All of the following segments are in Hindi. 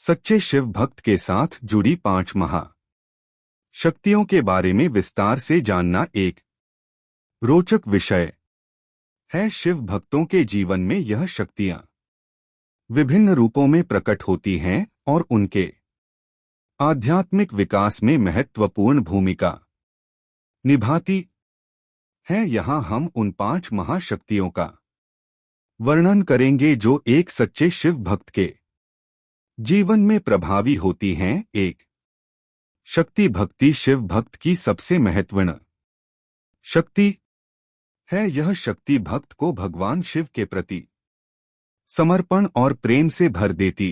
सच्चे शिव भक्त के साथ जुड़ी 5 महा शक्तियों के बारे में विस्तार से जानना एक रोचक विषय है। शिव भक्तों के जीवन में यह शक्तियां विभिन्न रूपों में प्रकट होती हैं और उनके आध्यात्मिक विकास में महत्वपूर्ण भूमिका निभाती हैं। यहाँ हम उन 5 महाशक्तियों का वर्णन करेंगे जो एक सच्चे शिव भक्त के जीवन में प्रभावी होती हैं। एक शक्ति भक्ति शिव भक्त की सबसे महत्वपूर्ण शक्ति है। यह शक्ति भक्त को भगवान शिव के प्रति समर्पण और प्रेम से भर देती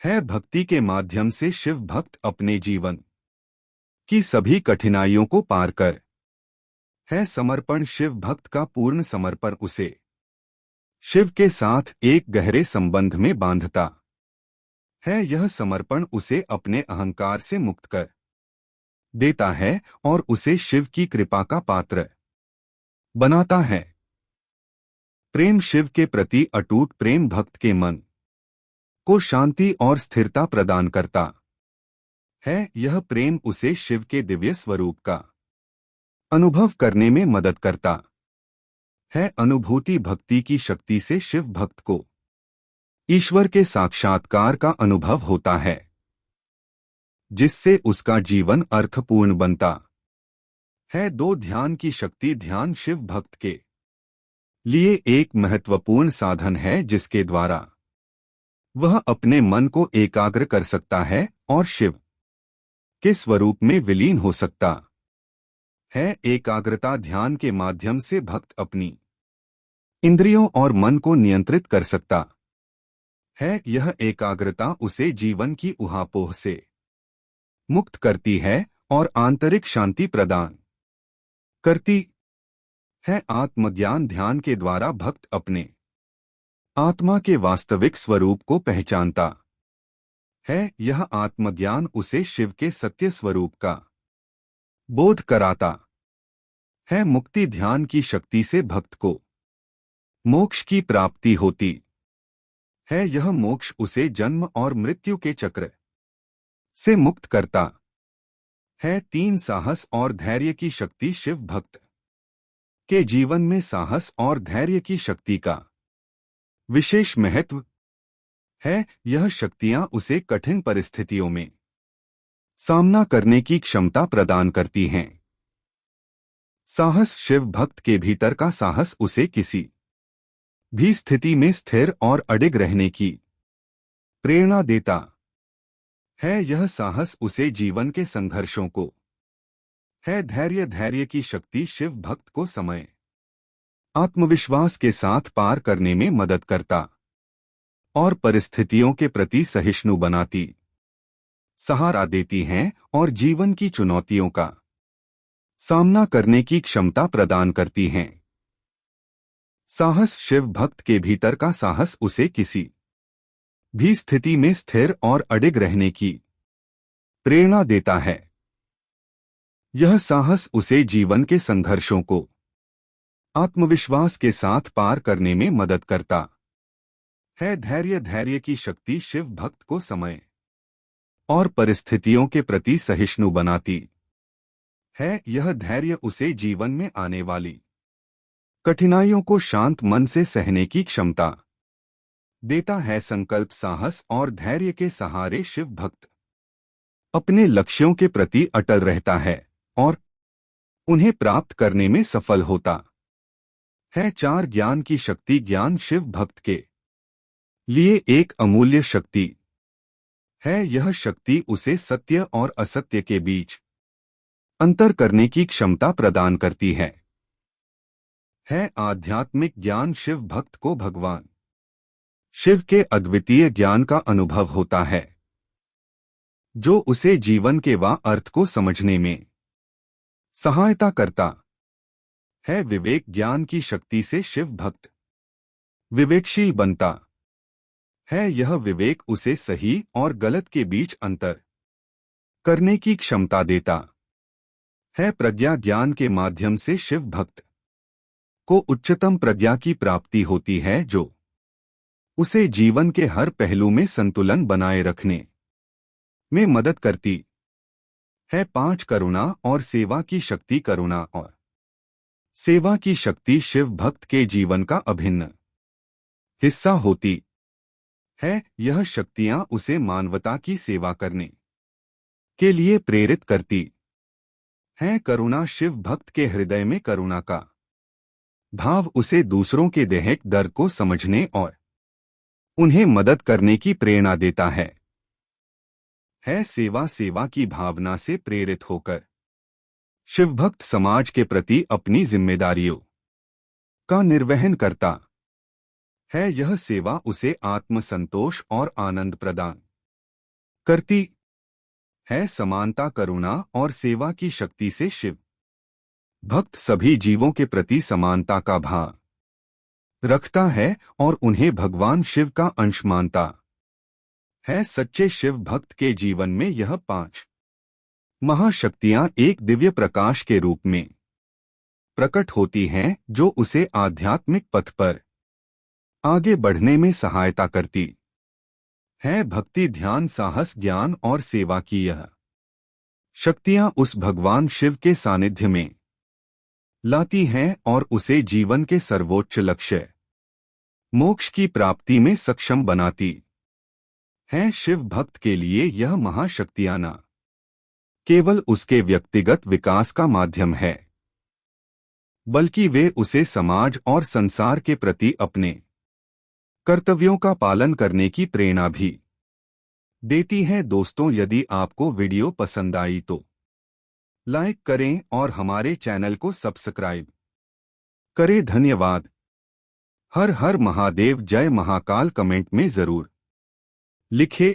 है। भक्ति के माध्यम से शिव भक्त अपने जीवन की सभी कठिनाइयों को पार कर है। समर्पण शिव भक्त का पूर्ण समर्पण उसे शिव के साथ एक गहरे संबंध में बांधता है। यह समर्पण उसे अपने अहंकार से मुक्त कर देता है और उसे शिव की कृपा का पात्र बनाता है। प्रेम शिव के प्रति अटूट प्रेम भक्त के मन को शांति और स्थिरता प्रदान करता है। यह प्रेम उसे शिव के दिव्य स्वरूप का अनुभव करने में मदद करता है। अनुभूति भक्ति की शक्ति से शिव भक्त को ईश्वर के साक्षात्कार का अनुभव होता है, जिससे उसका जीवन अर्थपूर्ण बनता है। 2 ध्यान की शक्ति ध्यान शिव भक्त के लिए एक महत्वपूर्ण साधन है, जिसके द्वारा वह अपने मन को एकाग्र कर सकता है और शिव के स्वरूप में विलीन हो सकता है। एकाग्रता ध्यान के माध्यम से भक्त अपनी इंद्रियों और मन को नियंत्रित कर सकता है। यह एकाग्रता उसे जीवन की उहापोह से मुक्त करती है और आंतरिक शांति प्रदान करती है। आत्मज्ञान ध्यान के द्वारा भक्त अपने आत्मा के वास्तविक स्वरूप को पहचानता है। यह आत्मज्ञान उसे शिव के सत्य स्वरूप का बोध कराता है। मुक्ति ध्यान की शक्ति से भक्त को मोक्ष की प्राप्ति होती है। यह मोक्ष उसे जन्म और मृत्यु के चक्र से मुक्त करता है। 3 साहस और धैर्य की शक्ति शिव भक्त के जीवन में साहस और धैर्य की शक्ति का विशेष महत्व है। यह शक्तियां उसे कठिन परिस्थितियों में सामना करने की क्षमता प्रदान करती हैं। साहस शिव भक्त के भीतर का साहस उसे किसी भी स्थिति में स्थिर और अडिग रहने की प्रेरणा देता है। यह साहस उसे जीवन के संघर्षों को है। धैर्य की शक्ति शिव भक्त को समय आत्मविश्वास के साथ पार करने में मदद करता और परिस्थितियों के प्रति सहिष्णु बनाती सहारा देती हैं और जीवन की चुनौतियों का सामना करने की क्षमता प्रदान करती हैं। साहस शिव भक्त के भीतर का साहस उसे किसी भी स्थिति में स्थिर और अडिग रहने की प्रेरणा देता है। यह साहस उसे जीवन के संघर्षों को आत्मविश्वास के साथ पार करने में मदद करता है। धैर्य की शक्ति शिव भक्त को समय और परिस्थितियों के प्रति सहिष्णु बनाती है। यह धैर्य उसे जीवन में आने वाली कठिनाइयों को शांत मन से सहने की क्षमता देता है। संकल्प साहस और धैर्य के सहारे शिव भक्त अपने लक्ष्यों के प्रति अटल रहता है और उन्हें प्राप्त करने में सफल होता है। 4 ज्ञान की शक्ति ज्ञान शिव भक्त के लिए एक अमूल्य शक्ति है। यह शक्ति उसे सत्य और असत्य के बीच अंतर करने की क्षमता प्रदान करती है। आध्यात्मिक ज्ञान शिव भक्त को भगवान शिव के अद्वितीय ज्ञान का अनुभव होता है, जो उसे जीवन के अर्थ को समझने में सहायता करता है। विवेक ज्ञान की शक्ति से शिव भक्त विवेकशील बनता है। यह विवेक उसे सही और गलत के बीच अंतर करने की क्षमता देता है। प्रज्ञा ज्ञान के माध्यम से शिव भक्त को उच्चतम प्रज्ञा की प्राप्ति होती है, जो उसे जीवन के हर पहलू में संतुलन बनाए रखने में मदद करती है। 5 करुणा और सेवा की शक्ति। करुणा और सेवा की शक्ति शिव भक्त के जीवन का अभिन्न हिस्सा होती है। यह शक्तियां उसे मानवता की सेवा करने के लिए प्रेरित करती हैं। करुणा शिव भक्त के हृदय में करुणा का भाव उसे दूसरों के दैहिक दर्द को समझने और उन्हें मदद करने की प्रेरणा देता है। सेवा सेवा की भावना से प्रेरित होकर शिवभक्त समाज के प्रति अपनी जिम्मेदारियों का निर्वहन करता है। यह सेवा उसे आत्मसंतोष और आनंद प्रदान करती है। समानता करुणा और सेवा की शक्ति से शिव भक्त सभी जीवों के प्रति समानता का भाव रखता है और उन्हें भगवान शिव का अंश मानता है। सच्चे शिव भक्त के जीवन में यह 5 महाशक्तियां एक दिव्य प्रकाश के रूप में प्रकट होती हैं, जो उसे आध्यात्मिक पथ पर आगे बढ़ने में सहायता करती है। भक्ति, ध्यान, साहस, ज्ञान और सेवा की यह शक्तियां उस भगवान शिव के सानिध्य में लाती हैं और उसे जीवन के सर्वोच्च लक्ष्य मोक्ष की प्राप्ति में सक्षम बनाती हैं। शिव भक्त के लिए यह महाशक्तियां न केवल उसके व्यक्तिगत विकास का माध्यम है, बल्कि वे उसे समाज और संसार के प्रति अपने कर्तव्यों का पालन करने की प्रेरणा भी देती हैं। दोस्तों, यदि आपको वीडियो पसंद आई तो लाइक करें और हमारे चैनल को सब्सक्राइब करें। धन्यवाद। हर हर महादेव, जय महाकाल कमेंट में जरूर लिखें।